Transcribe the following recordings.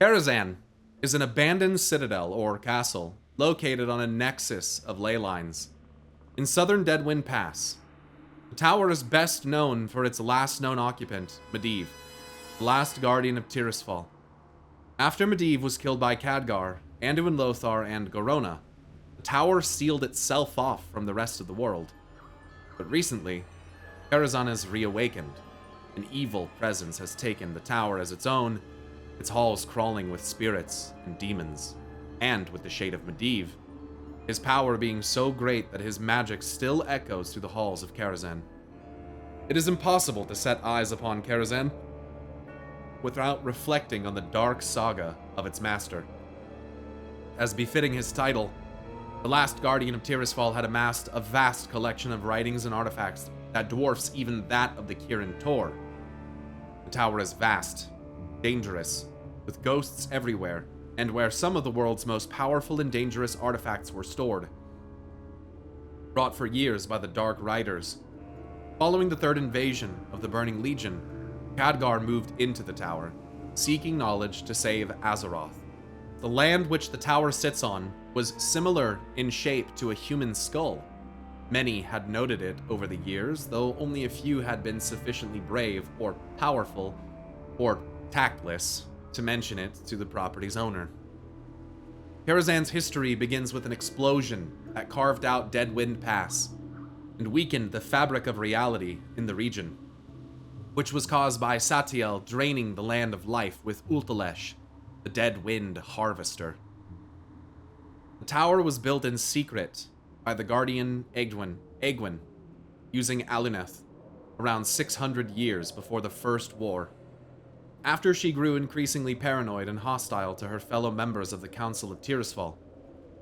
Karazhan is an abandoned citadel or castle located on a nexus of ley lines in southern Deadwind Pass. The tower is best known for its last known occupant, Medivh, the last guardian of Tirisfal. After Medivh was killed by Khadgar, Anduin Lothar, and Gorona, the tower sealed itself off from the rest of the world. But recently, Karazhan has reawakened. An evil presence has taken the tower as its own, its halls crawling with spirits and demons, and with the shade of Medivh, his power being so great that his magic still echoes through the halls of Karazhan. It is impossible to set eyes upon Karazhan without reflecting on the dark saga of its master. As befitting his title, the last guardian of Tirisfal had amassed a vast collection of writings and artifacts that dwarfs even that of the Kirin Tor. The tower is vast, dangerous, with ghosts everywhere, and where some of the world's most powerful and dangerous artifacts were stored. Brought for years by the Dark Riders, following the third invasion of the Burning Legion, Khadgar moved into the tower, seeking knowledge to save Azeroth. The land which the tower sits on was similar in shape to a human skull. Many had noted it over the years, though only a few had been sufficiently brave or powerful or tactless to mention it to the property's owner. Karazhan's history begins with an explosion that carved out Deadwind Pass and weakened the fabric of reality in the region, which was caused by Satiel draining the land of life with Ultalesh, the Dead Wind Harvester. The tower was built in secret by the guardian Egwin, using Aluneth, around 600 years before the First War. After she grew increasingly paranoid and hostile to her fellow members of the Council of Tirisfal,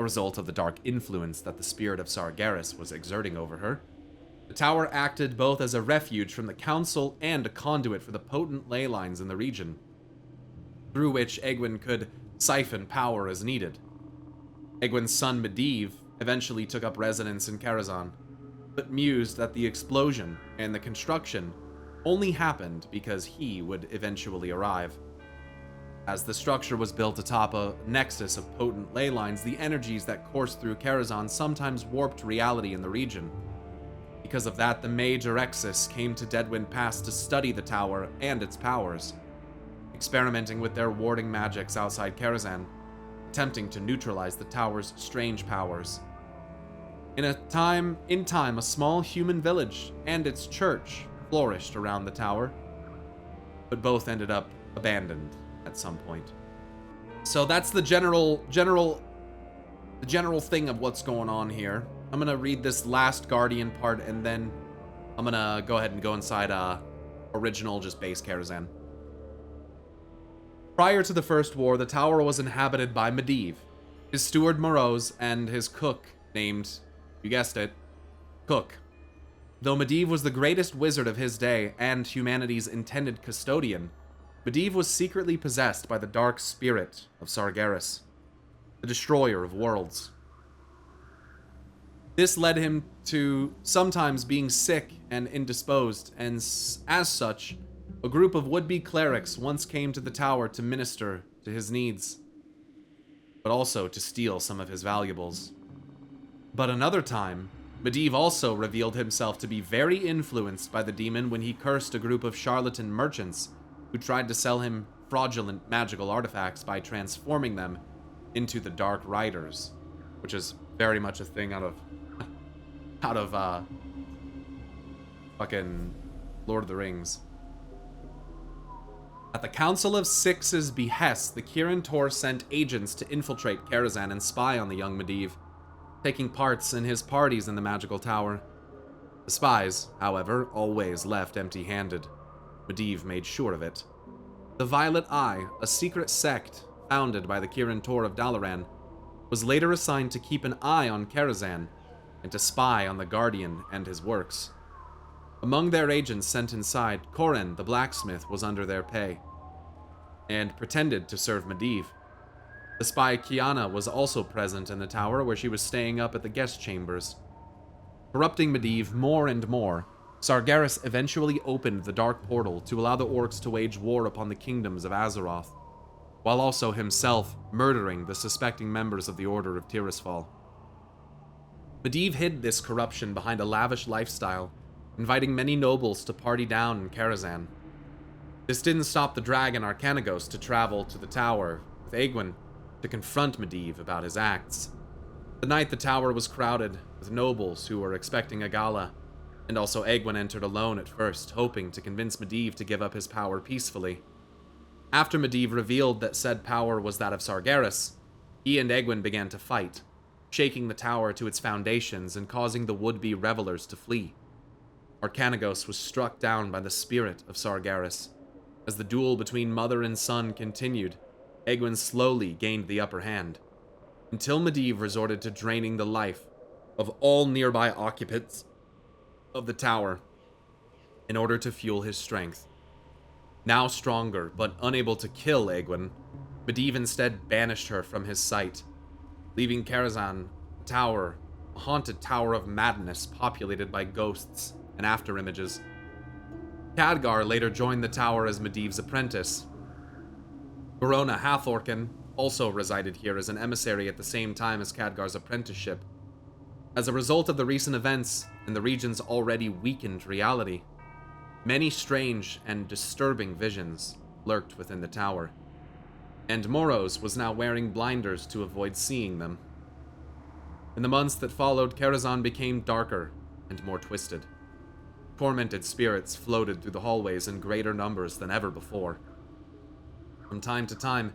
a result of the dark influence that the spirit of Sargeras was exerting over her, the tower acted both as a refuge from the Council and a conduit for the potent ley lines in the region, through which Egwin could siphon power as needed. Egwin's son Medivh eventually took up residence in Karazhan, but mused that the explosion and the construction only happened because he would eventually arrive. As the structure was built atop a nexus of potent ley lines, the energies that coursed through Karazhan sometimes warped reality in the region. Because of that, the mage Orexis came to Deadwind Pass to study the tower and its powers, experimenting with their warding magics outside Karazhan, attempting to neutralize the tower's strange powers. In time, a small human village and its church flourished around the tower, but both ended up abandoned at some point. So that's the general thing of what's going on here. I'm gonna read this last Guardian part, and then I'm gonna go ahead and go inside original, just base Karazhan. Prior to the First War, the tower was inhabited by Medivh, his steward Morose, and his cook named, you guessed it, Cook. Though Medivh was the greatest wizard of his day and humanity's intended custodian, Medivh was secretly possessed by the dark spirit of Sargeras, the destroyer of worlds. This led him to sometimes being sick and indisposed, and as such, a group of would-be clerics once came to the tower to minister to his needs, but also to steal some of his valuables. But another time, Medivh also revealed himself to be very influenced by the demon when he cursed a group of charlatan merchants who tried to sell him fraudulent magical artifacts by transforming them into the Dark Riders, which is very much a thing out of fucking Lord of the Rings. At the Council of Six's behest, the Kirin Tor sent agents to infiltrate Karazhan and spy on the young Medivh, taking parts in his parties in the magical tower. The spies, however, always left empty-handed. Medivh made sure of it. The Violet Eye, a secret sect founded by the Kirin Tor of Dalaran, was later assigned to keep an eye on Karazhan and to spy on the Guardian and his works. Among their agents sent inside, Korin, the blacksmith, was under their pay and pretended to serve Medivh. The spy Kiana was also present in the tower, where she was staying up at the guest chambers. Corrupting Medivh more and more, Sargeras eventually opened the dark portal to allow the orcs to wage war upon the kingdoms of Azeroth. while also himself murdering the suspecting members of the Order of Tirisfal. Medivh hid this corruption behind a lavish lifestyle, inviting many nobles to party down in Karazhan. This didn't stop the dragon Arcanagos to travel to the tower with Egwin to confront Medivh about his acts. The night the tower was crowded with nobles who were expecting a gala, and also Egwin entered alone at first, hoping to convince Medivh to give up his power peacefully. After Medivh revealed that said power was that of Sargeras, he and Egwin began to fight, shaking the tower to its foundations and causing the would-be revelers to flee. Arcanagos was struck down by the spirit of Sargeras. As the duel between mother and son continued, Egwin slowly gained the upper hand, until Medivh resorted to draining the life of all nearby occupants of the tower in order to fuel his strength. Now stronger, but unable to kill Egwin, Medivh instead banished her from his sight, leaving Karazhan a haunted tower of madness populated by ghosts and afterimages. Khadgar later joined the tower as Medivh's apprentice. Garona Hathorkin also resided here as an emissary at the same time as Khadgar's apprenticeship. As a result of the recent events and the region's already weakened reality, many strange and disturbing visions lurked within the tower, and Moros was now wearing blinders to avoid seeing them. In the months that followed, Karazhan became darker and more twisted. Tormented spirits floated through the hallways in greater numbers than ever before. From time to time,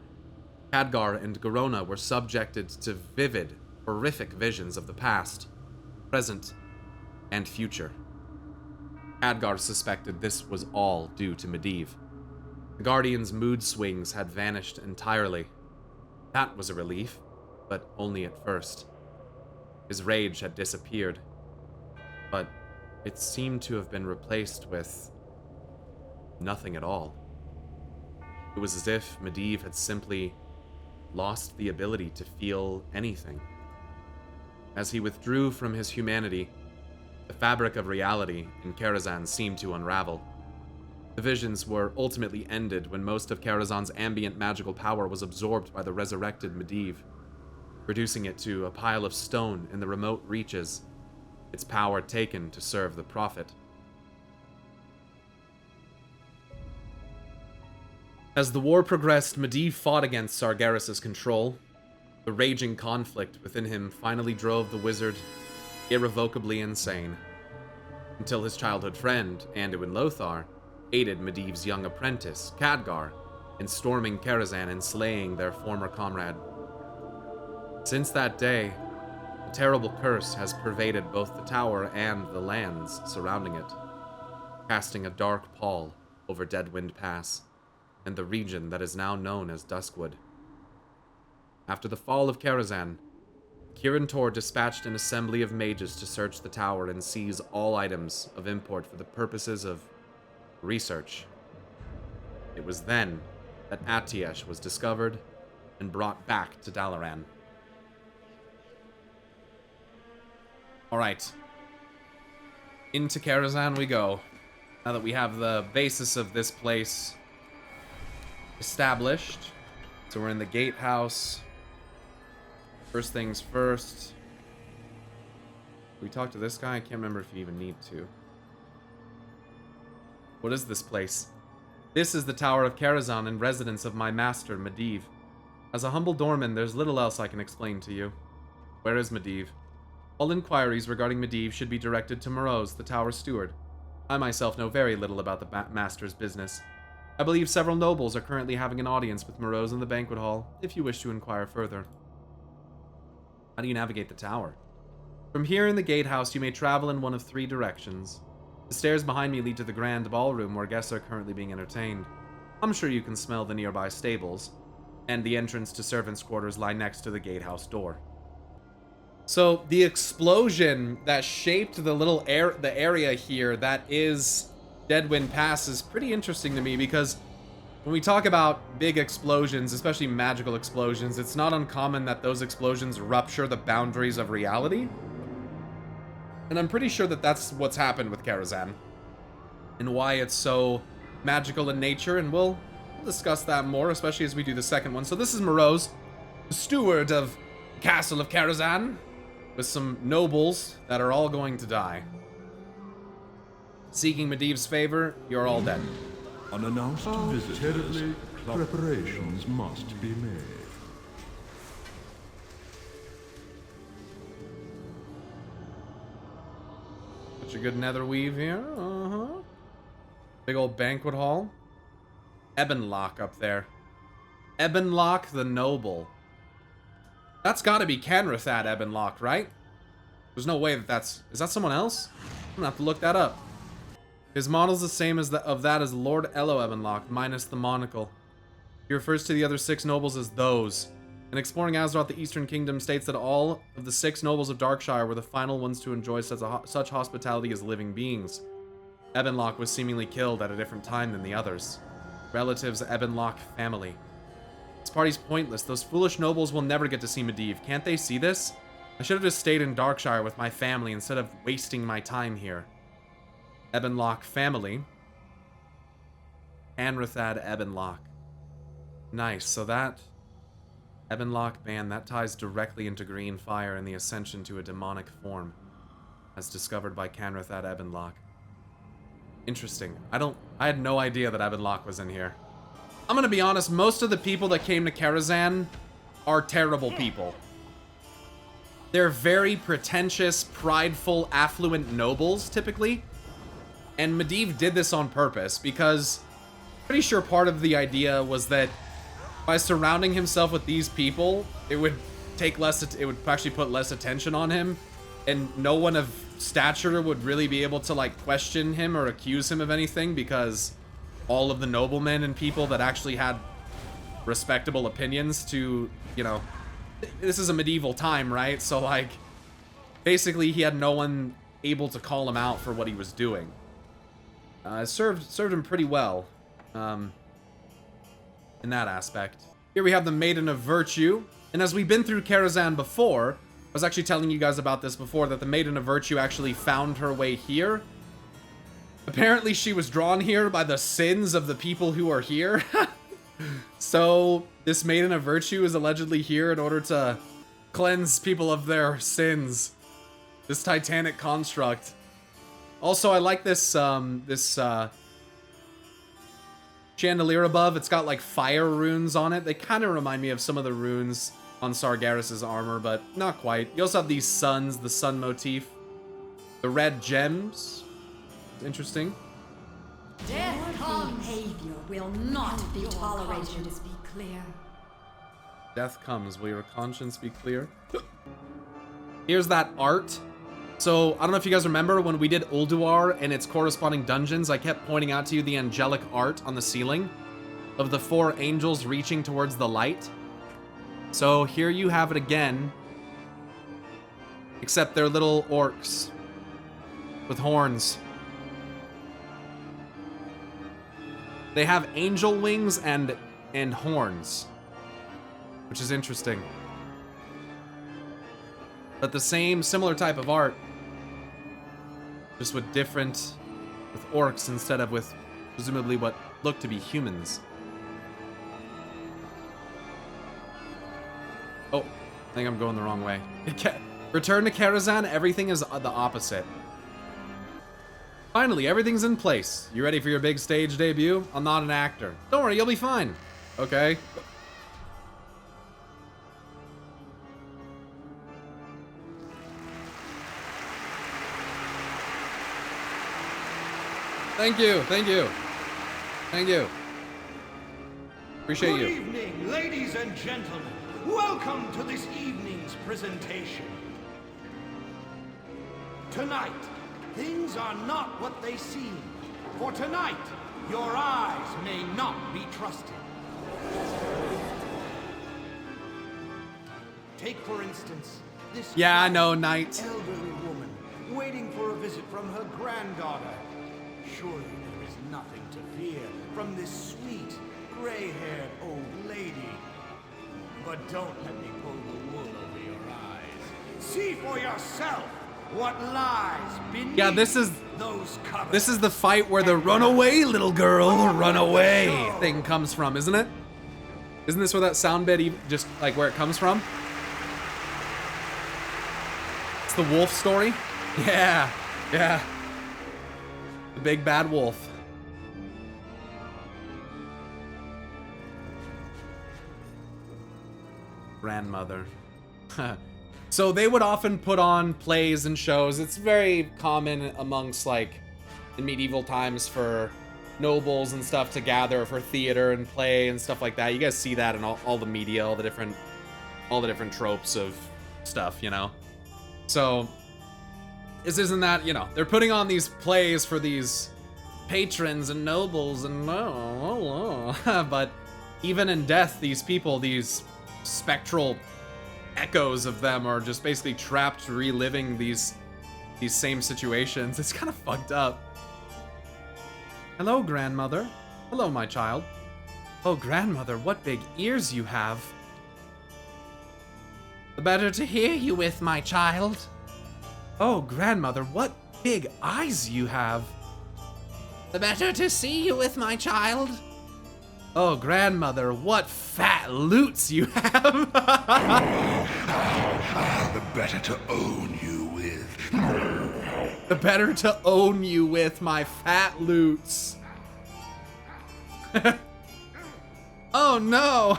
Khadgar and Garona were subjected to vivid, horrific visions of the past, present, and future. Khadgar suspected this was all due to Medivh. The Guardian's mood swings had vanished entirely. That was a relief, but only at first. His rage had disappeared, but it seemed to have been replaced with nothing at all. It was as if Medivh had simply lost the ability to feel anything. As he withdrew from his humanity, the fabric of reality in Karazhan seemed to unravel. The visions were ultimately ended when most of Karazhan's ambient magical power was absorbed by the resurrected Medivh, reducing it to a pile of stone in the remote reaches, its power taken to serve the Prophet. As the war progressed, Medivh fought against Sargeras' control. The raging conflict within him finally drove the wizard irrevocably insane, until his childhood friend, Anduin Lothar, aided Medivh's young apprentice, Khadgar, in storming Karazhan and slaying their former comrade. Since that day, a terrible curse has pervaded both the tower and the lands surrounding it, casting a dark pall over Deadwind Pass and the region that is now known as Duskwood. After the fall of Karazhan, Kirin Tor dispatched an assembly of mages to search the tower and seize all items of import for the purposes of research. It was then that Atiesh was discovered and brought back to Dalaran. Alright. Into Karazhan we go. Now that we have the basis of this place established. So we're in the gatehouse. First things first. We talk to this guy? I can't remember if you even need to. What is this place? This is the Tower of Karazhan and residence of my master, Medivh. As a humble doorman, there's little else I can explain to you. Where is Medivh? All inquiries regarding Medivh should be directed to Moroz, the tower steward. I myself know very little about the master's business. I believe several nobles are currently having an audience with Moroz in the banquet hall, if you wish to inquire further. How do you navigate the tower? From here in the gatehouse, you may travel in one of 3 directions. The stairs behind me lead to the grand ballroom where guests are currently being entertained. I'm sure you can smell the nearby stables, and the entrance to servants' quarters lie next to the gatehouse door. So the explosion that shaped the little the area here that is Deadwind Pass is pretty interesting to me, because when we talk about big explosions, especially magical explosions, it's not uncommon that those explosions rupture the boundaries of reality. And I'm pretty sure that that's what's happened with Karazhan, and why it's so magical in nature, and we'll discuss that more, especially as we do the second one. So this is Morose, the steward of Castle of Karazhan, with some nobles that are all going to die. Seeking Medivh's favor, you're all dead. Unannounced visitor. Terribly, preparations must be made. Such a good nether weave here. Big old banquet hall. Ebonlock up there. Ebonlock the Noble. That's gotta be Karazhan Ebonlock, right? There's no way that that's... Is that someone else? I'm gonna have to look that up. His model's the same as that as Lord Elo Ebonlock, minus the monocle. He refers to the other 6 nobles as those. In exploring Azeroth, the Eastern Kingdom states that all of the 6 nobles of Darkshire were the final ones to enjoy such hospitality as living beings. Ebonlock was seemingly killed at a different time than the others. Relatives Ebonlock family. This party's pointless. Those foolish nobles will never get to see Medivh. Can't they see this? I should have just stayed in Darkshire with my family instead of wasting my time here. Ebonlock family. Karazhan Ebonlock. Nice, so that... Ebonlock, man, that ties directly into green fire and the ascension to a demonic form. As discovered by Karazhan Ebonlock. Interesting. I had no idea that Ebonlock was in here. I'm gonna be honest, most of the people that came to Karazhan are terrible people. They're very pretentious, prideful, affluent nobles, typically. And Medivh did this on purpose, because I'm pretty sure part of the idea was that by surrounding himself with these people, it would actually put less attention on him, and no one of stature would really be able to, like, question him or accuse him of anything, because all of the noblemen and people that actually had respectable opinions to, you know, this is a medieval time, right? So, like, basically he had no one able to call him out for what he was doing. Served him pretty well, in that aspect. Here we have the Maiden of Virtue, and as we've been through Karazhan before, I was actually telling you guys about this before, that the Maiden of Virtue actually found her way here. Apparently she was drawn here by the sins of the people who are here. So this Maiden of Virtue is allegedly here in order to cleanse people of their sins. This titanic construct. Also, I like this chandelier above. It's got like fire runes on it. They kind of remind me of some of the runes on Sargeras' armor, but not quite. You also have these suns, the sun motif. The red gems. Interesting. Death behavior will not be tolerated. Be clear. Death comes. Will your conscience be clear? Here's that art. So, I don't know if you guys remember when we did Ulduar and its corresponding dungeons, I kept pointing out to you the angelic art on the ceiling of the 4 angels reaching towards the light. So, here you have it again, except they're little orcs with horns. They have angel wings and horns, which is interesting. But the similar type of art, just with orcs instead of with presumably what look to be humans. Oh, I think I'm going the wrong way. Return to Karazhan, everything is the opposite. Finally, everything's in place. You ready for your big stage debut? I'm not an actor. Don't worry, you'll be fine. Okay. Thank you, thank you. Thank you. Appreciate you. Good evening, ladies and gentlemen. Welcome to this evening's presentation. Tonight, things are not what they seem. For tonight, your eyes may not be trusted. Take, for instance, this I know, Knight. elderly woman waiting for a visit from her granddaughter. Surely there is nothing to fear from this sweet, gray-haired old lady. But don't let me pull the wool over your eyes. See for yourself! what lies beneath Yeah, this is those covers. This is the fight where the "run away, little girl, run away" thing comes from, isn't it? Isn't this where that sound bit just like where it comes from? It's the wolf story? Yeah, yeah. The big bad wolf. Grandmother. So they would often put on plays and shows. It's very common amongst, like, in medieval times for nobles and stuff to gather for theater and play and stuff like that. You guys see that in all the media, all the different tropes of stuff, you know? So this isn't that, you know, they're putting on these plays for these patrons and nobles and but even in death, these people, these spectral echoes of them are just basically trapped reliving these same situations. It's kind of fucked up. Hello, grandmother. Hello, my child. Oh, grandmother, what big ears you have. The better to hear you with, my child. Oh, grandmother, what big eyes you have. The better to see you with, my child. Oh, grandmother, what fat loots you have. The better to own you with. The better to own you with, my fat loots. Oh, no.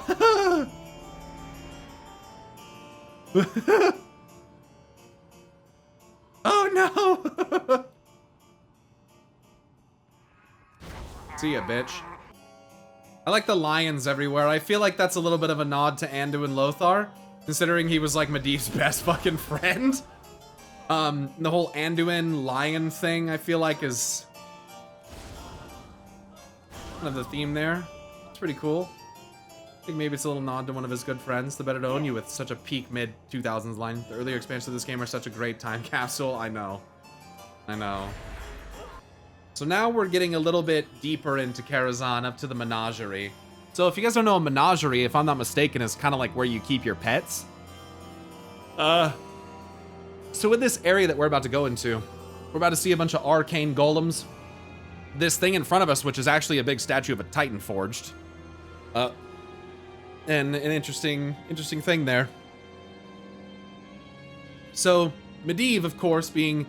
Oh, no. See ya, bitch. I like the lions everywhere. I feel like that's a little bit of a nod to Anduin Lothar, considering he was like Medivh's best fucking friend. The whole Anduin lion thing, I feel like, is kind of the theme there. It's pretty cool. I think maybe it's a little nod to one of his good friends. The better to own you with, such a peak mid-2000s line. The earlier expansions of this game are such a great time capsule. I know. I know. So now we're getting a little bit deeper into Karazhan, up to the menagerie. So if you guys don't know, a menagerie, if I'm not mistaken, is kind of like where you keep your pets. So in this area that we're about to go into, we're about to see a bunch of arcane golems. This thing in front of us, which is actually a big statue of a Titan forged. And an interesting thing there. So Medivh, of course, being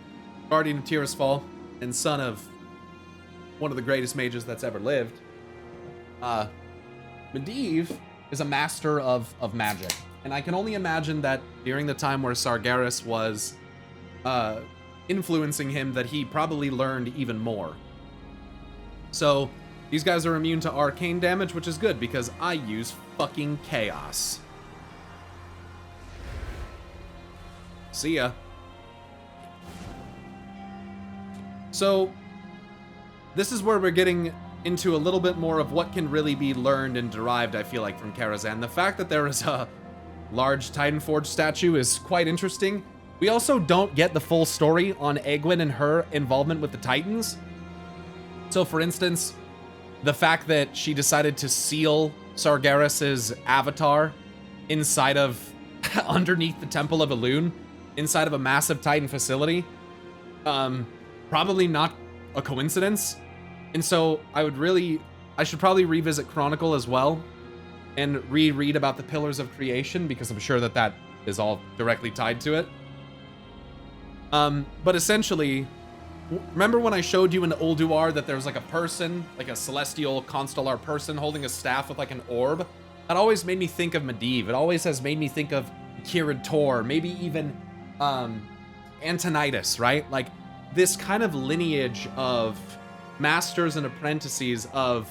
guardian of Tirisfal and son of one of the greatest mages that's ever lived, Medivh is a master of magic. And I can only imagine that during the time where Sargeras was influencing him, that he probably learned even more. So these guys are immune to arcane damage, which is good because I use fucking chaos. See ya. So this is where we're getting into a little bit more of what can really be learned and derived, I feel like, from Karazhan. The fact that there is a large Titan Forge statue is quite interesting. We also don't get the full story on Egwene and her involvement with the Titans. So, for instance, the fact that she decided to seal Sargeras' avatar inside of, underneath the Temple of Elune, inside of a massive Titan facility, probably not a coincidence. And so I should probably revisit Chronicle as well and reread about the Pillars of Creation, because I'm sure that is all directly tied to it. But essentially, remember when I showed you in Ulduar that there was like a person, like a celestial constellar person holding a staff with like an orb? That always made me think of Medivh. It always has made me think of Kirin Tor, maybe even Antonidas, right? Like this kind of lineage of masters and apprentices of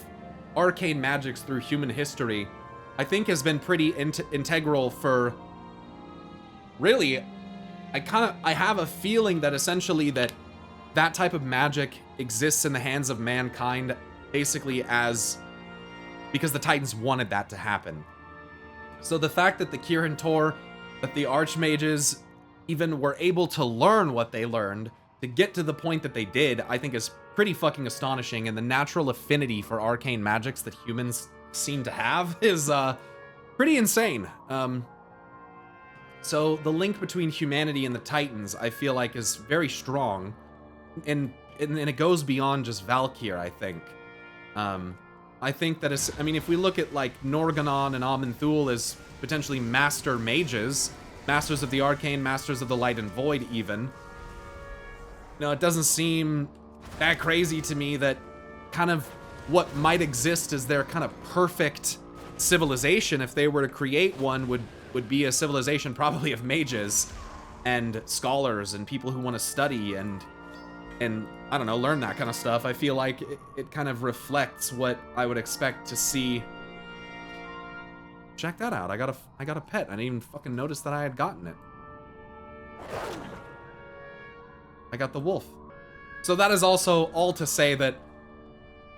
arcane magics through human history, I think has been pretty integral for, really, I have a feeling that essentially that type of magic exists in the hands of mankind basically because the Titans wanted that to happen. So the fact that the Kirin Tor, that the Archmages even were able to learn what they learned, to get to the point that they did, I think is pretty fucking astonishing, and the natural affinity for arcane magics that humans seem to have is pretty insane. So the link between humanity and the Titans, I feel like, is very strong, and it goes beyond just Valkyr, I think. I think that it's, I mean, if we look at like Norganon and Amenthul as potentially master mages, masters of the arcane, masters of the light and void even, you know, it doesn't seem that crazy to me that kind of what might exist as their kind of perfect civilization, if they were to create one, would be a civilization probably of mages and scholars and people who want to study and I don't know, learn that kind of stuff. I feel like it kind of reflects what I would expect to see. Check that out. I got a pet. I didn't even fucking notice that I had gotten it. I got the wolf. So that is also all to say that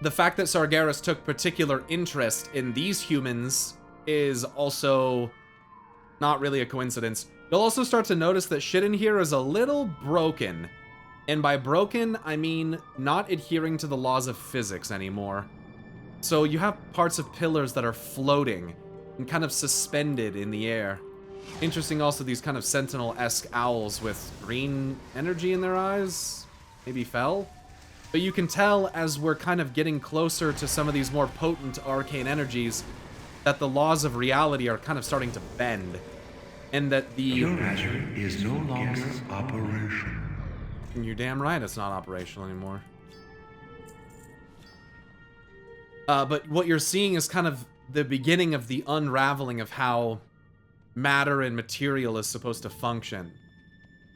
the fact that Sargeras took particular interest in these humans is also not really a coincidence. You'll also start to notice that shit in here is a little broken. And by broken, I mean not adhering to the laws of physics anymore. So you have parts of pillars that are floating and kind of suspended in the air. Interesting also, these kind of sentinel-esque owls with green energy in their eyes. Maybe fell? But you can tell as we're kind of getting closer to some of these more potent arcane energies that the laws of reality are kind of starting to bend. And that the... Pyromancer is no longer operational. You're damn right it's not operational anymore. But what you're seeing is kind of the beginning of the unraveling of how matter and material is supposed to function.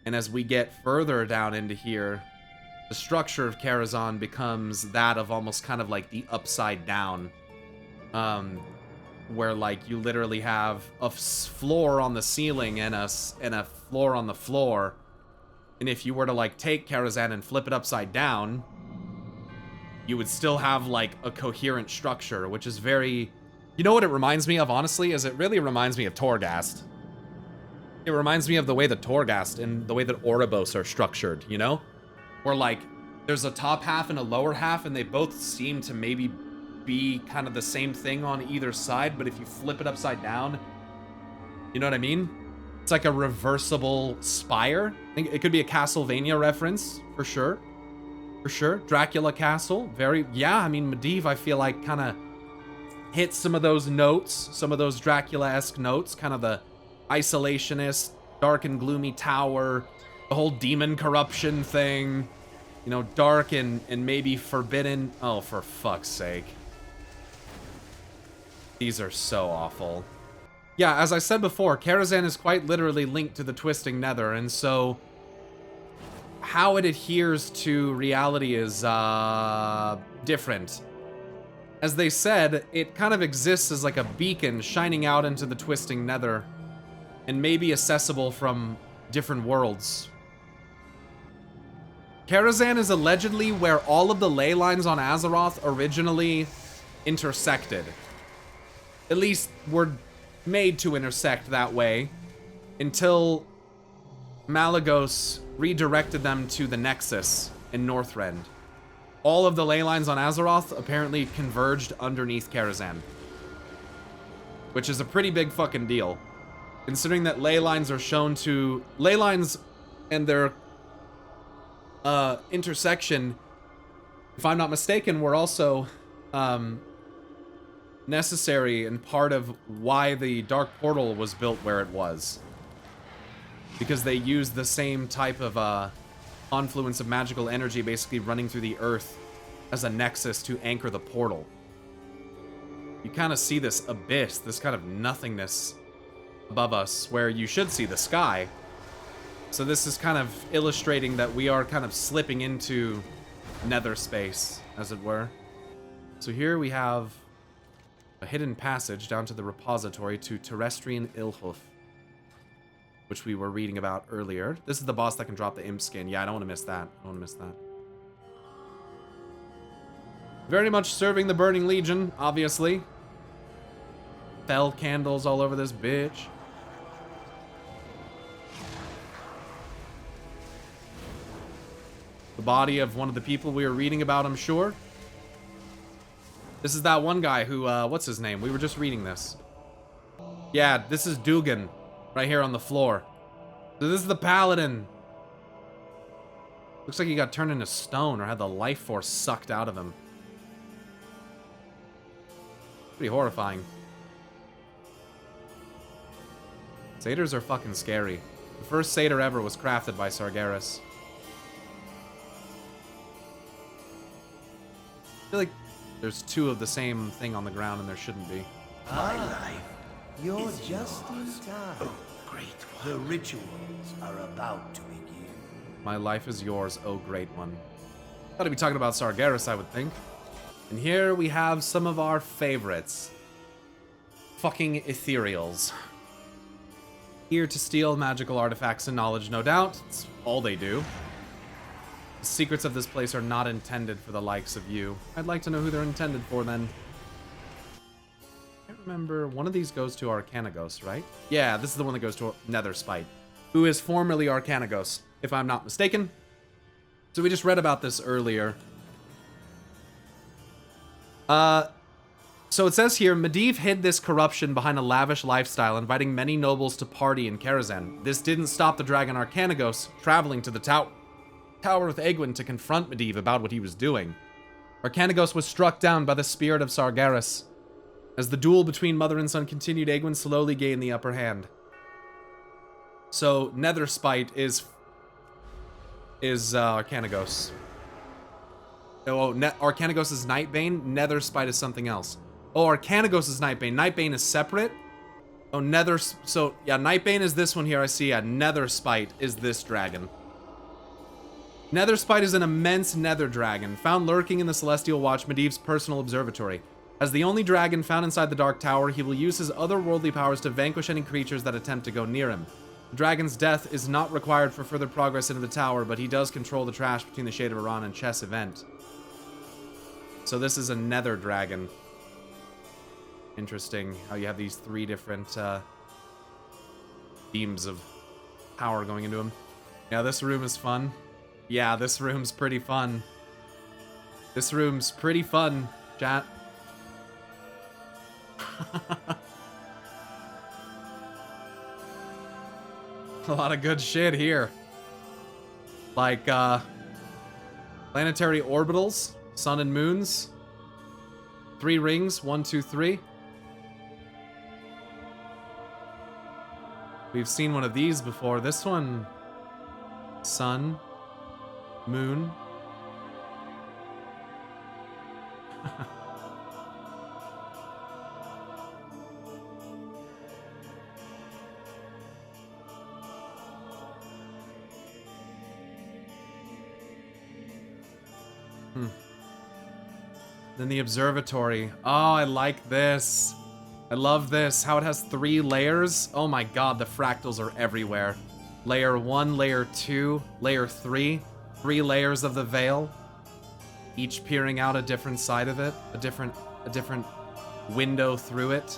And as we get further down into here, the structure of Karazhan becomes that of almost kind of like the upside down. Where like you literally have a floor on the ceiling and a floor on the floor. And if you were to like take Karazhan and flip it upside down, you would still have like a coherent structure, which is very... You know what it reminds me of, honestly, is it really reminds me of Torghast. It reminds me of the way that Torghast and the way that Ouroboros are structured, you know? Where like, there's a top half and a lower half, and they both seem to maybe be kind of the same thing on either side, but if you flip it upside down, you know what I mean? It's like a reversible spire. I think it could be a Castlevania reference, for sure. For sure. Dracula Castle, very... Yeah, I mean, Medivh, I feel like, kind of hits some of those notes, some of those Dracula-esque notes, kind of the isolationist, dark and gloomy tower, the whole demon corruption thing, you know, dark and maybe forbidden. Oh, for fuck's sake. These are so awful. Yeah, as I said before, Karazhan is quite literally linked to the Twisting Nether, and so how it adheres to reality is different. As they said, it kind of exists as like a beacon shining out into the Twisting Nether and maybe accessible from different worlds. Karazhan is allegedly where all of the ley lines on Azeroth originally intersected. At least were made to intersect that way until Malygos redirected them to the Nexus in Northrend. All of the ley lines on Azeroth apparently converged underneath Karazhan, which is a pretty big fucking deal, considering that ley lines are shown to... Ley lines and their intersection, if I'm not mistaken, were also necessary and part of why the Dark Portal was built where it was. Because they used the same type of confluence of magical energy basically running through the earth as a nexus to anchor the portal. You kind of see this abyss, this kind of nothingness above us where you should see the sky. So this is kind of illustrating that we are kind of slipping into nether space, as it were. So here we have a hidden passage down to the repository to Terrestrian Ilhoof, which we were reading about earlier. This is the boss that can drop the imp skin. Yeah, I don't want to miss that. I don't want to miss that. Very much serving the Burning Legion, obviously. Fell candles all over this bitch. The body of one of the people we were reading about, I'm sure. This is that one guy who, what's his name? We were just reading this. Yeah, this is Dugan. Right here on the floor. So this is the paladin. Looks like he got turned into stone or had the life force sucked out of him. Pretty horrifying. Satyrs are fucking scary. The first satyr ever was crafted by Sargeras. I feel like there's two of the same thing on the ground and there shouldn't be. My life. You're just in time. Oh, great one. The rituals are about to begin. My life is yours, oh great one. Gotta be talking about Sargeras, I would think. And here we have some of our favorites. Fucking ethereals. Here to steal magical artifacts and knowledge, no doubt. It's all they do. The secrets of this place are not intended for the likes of you. I'd like to know who they're intended for, then. I remember one of these goes to Arcanagos, right? Yeah, this is the one that goes to Nether Spite, who is formerly Arcanagos, if I'm not mistaken. So we just read about this earlier. So it says here, Medivh hid this corruption behind a lavish lifestyle, inviting many nobles to party in Karazhan. This didn't stop the dragon Arcanagos traveling to the Tower with Egwin to confront Medivh about what he was doing. Arcanagos was struck down by the spirit of Sargeras. As the duel between mother and son continued, Egwin slowly gained the upper hand. So Nether Spite is Arcanagos. Oh, Arcanagos is Nightbane. Nether Spite is something else. Oh, Arcanagos is Nightbane. Nightbane is separate. Oh, so yeah, Nightbane is this one here. I see. Yeah, Nether Spite is this dragon. Nether Spite is an immense nether dragon found lurking in the Celestial Watch, Medivh's personal observatory. As the only dragon found inside the Dark Tower, he will use his otherworldly powers to vanquish any creatures that attempt to go near him. The dragon's death is not required for further progress into the tower, but he does control the trash between the Shade of Iran and Chess event. So this is a nether dragon. Interesting how you have these three different beams of power going into him. Yeah, this room is fun. Yeah, this room's pretty fun. This room's pretty fun, chat. A lot of good shit here. Like, planetary orbitals, sun and moons. 3 rings, 1, 2, 3. We've seen one of these before. This one, sun, moon. Then the observatory. Oh, I like this. I love this. How it has 3 layers. Oh my god, the fractals are everywhere. Layer 1, layer 2, layer 3. 3 layers of the veil. Each peering out a different side of it. A different window through it.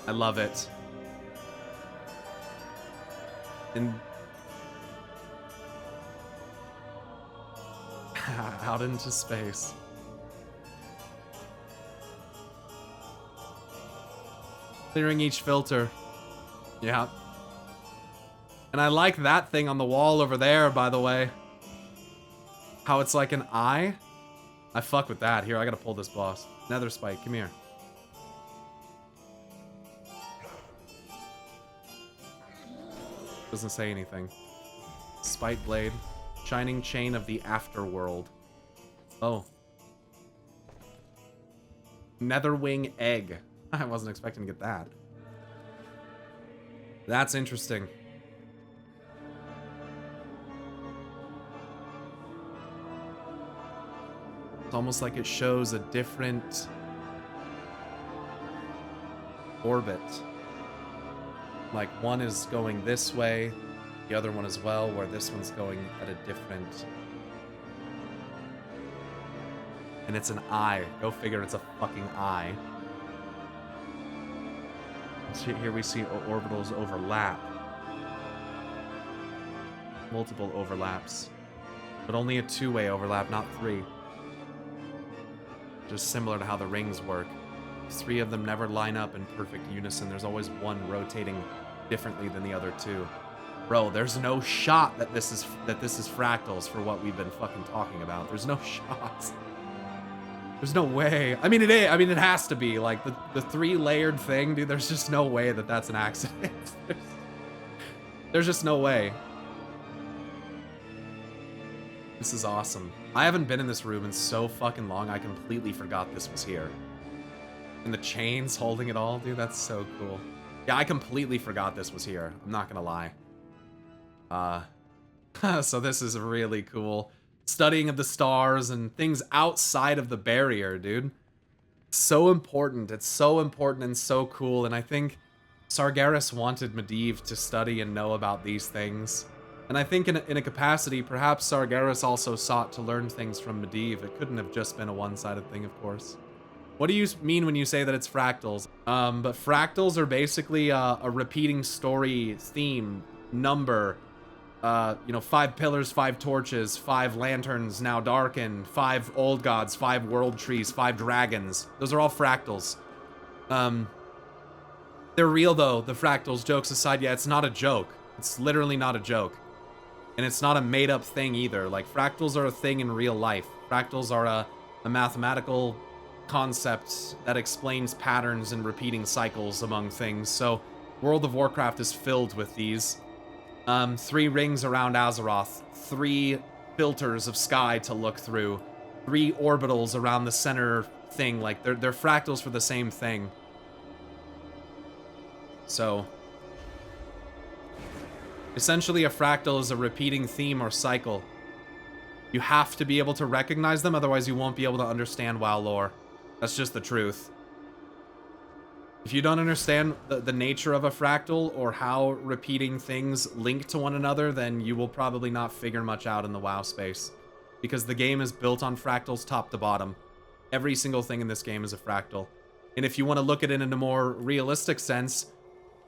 I love it. And out into space. Clearing each filter. Yeah. And I like that thing on the wall over there, by the way. How it's like an eye. I fuck with that. Here, I gotta pull this boss. Nether Spike, come here. Doesn't say anything. Spite Blade. Shining Chain of the Afterworld. Oh. Netherwing Egg. I wasn't expecting to get that. That's interesting. It's almost like it shows a different orbit. Like one is going this way, the other one as well, where this one's going at a different... And it's an eye. Go figure, it's a fucking eye. Here we see orbitals overlap. Multiple overlaps. But only a 2-way overlap, not 3. Just similar to how the rings work. 3 of them never line up in perfect unison. There's always one rotating differently than the other two. Bro, there's no shot that this is fractals for what we've been fucking talking about. There's no shots. There's no way. I mean, it has to be. Like, the 3-layered thing, dude, there's just no way that that's an accident. There's just no way. This is awesome. I haven't been in this room in so fucking long, I completely forgot this was here. And the chains holding it all, dude, that's so cool. Yeah, I completely forgot this was here. I'm not gonna lie. So this is really cool. Studying of the stars and things outside of the barrier, dude. So important. It's so important and so cool, and I think Sargeras wanted Medivh to study and know about these things. And I think in a capacity, perhaps Sargeras also sought to learn things from Medivh. It couldn't have just been a one-sided thing, of course. What do you mean when you say that it's fractals? But fractals are basically a repeating story theme, number. 5 pillars, 5 torches, 5 lanterns now darkened, 5 old gods, 5 world trees, 5 dragons. Those are all fractals. They're real though, the fractals, jokes aside. Yeah, it's not a joke. It's literally not a joke. And it's not a made-up thing either. Like, fractals are a thing in real life. Fractals are a mathematical concept that explains patterns and repeating cycles among things. So, World of Warcraft is filled with these. 3 rings around Azeroth, 3 filters of sky to look through, 3 orbitals around the center thing. Like, they're fractals for the same thing. So, essentially, a fractal is a repeating theme or cycle. You have to be able to recognize them, otherwise you won't be able to understand WoW lore. That's just the truth. If you don't understand the nature of a fractal or how repeating things link to one another, then you will probably not figure much out in the WoW space. Because the game is built on fractals top to bottom. Every single thing in this game is a fractal. And if you want to look at it in a more realistic sense,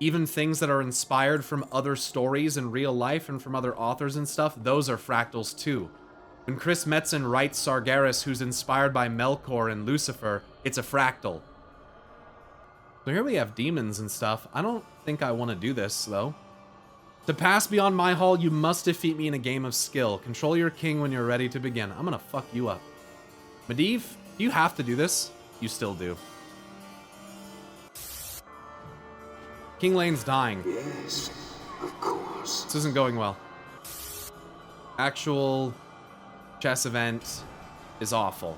even things that are inspired from other stories in real life and from other authors and stuff, those are fractals too. When Chris Metzen writes Sargeras, who's inspired by Melkor and Lucifer, it's a fractal. So here we have demons and stuff. I don't think I want to do this, though. To pass beyond my hall, you must defeat me in a game of skill. Control your king when you're ready to begin. I'm gonna fuck you up. Medivh, do you have to do this? You still do. King Lane's dying. Yes, of course. This isn't going well. Actual chess event is awful.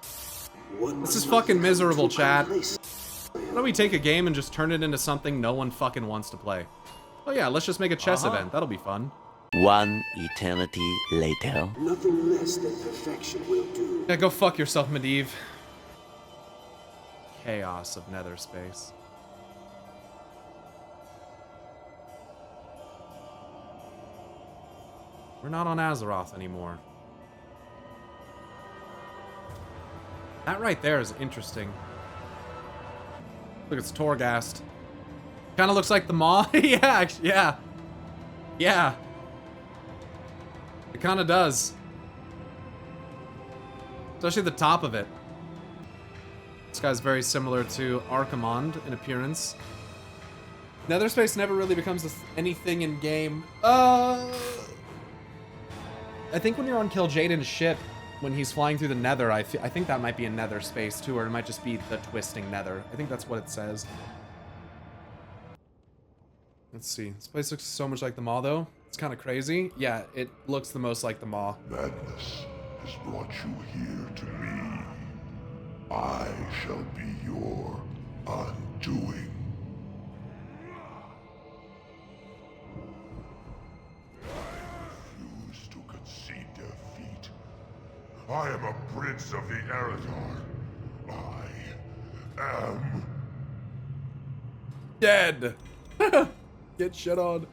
This is fucking miserable, chat. Why don't we take a game and just turn it into something no one fucking wants to play? Oh yeah, let's just make a chess event. That'll be fun. One eternity later. Nothing less than perfection will do. Yeah, go fuck yourself, Medivh. Chaos of nether space. We're not on Azeroth anymore. That right there is interesting. Look, it's Torghast. Kind of looks like the Maw. Yeah, actually, yeah. Yeah. It kind of does. Especially the top of it. This guy's very similar to Archimonde in appearance. Nether space never really becomes anything in game. I think when you're on Kil'jaeden's ship, when he's flying through the nether, I think that might be a nether space too, or it might just be the twisting nether. I think that's what it says. Let's see. This place looks so much like the Maw, though. It's kind of crazy. Yeah, it looks the most like the Maw. Madness has brought you here to me. I shall be your undoing. I am a prince of the Eredar. I am... dead! Get shit on.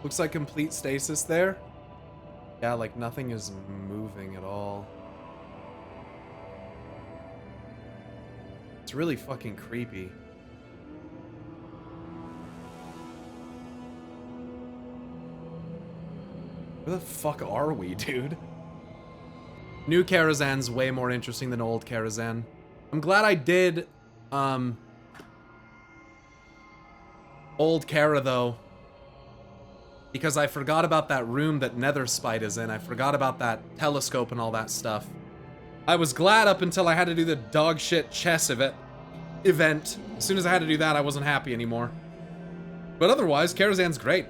Looks like complete stasis there. Yeah, like nothing is moving at all. It's really fucking creepy. Where the fuck are we, dude? New Karazhan's way more interesting than old Karazhan. I'm glad I did Old Kara, though. Because I forgot about that room that Nether Spite is in. I forgot about that telescope and all that stuff. I was glad up until I had to do the dog shit chess event. As soon as I had to do that, I wasn't happy anymore. But otherwise, Karazhan's great.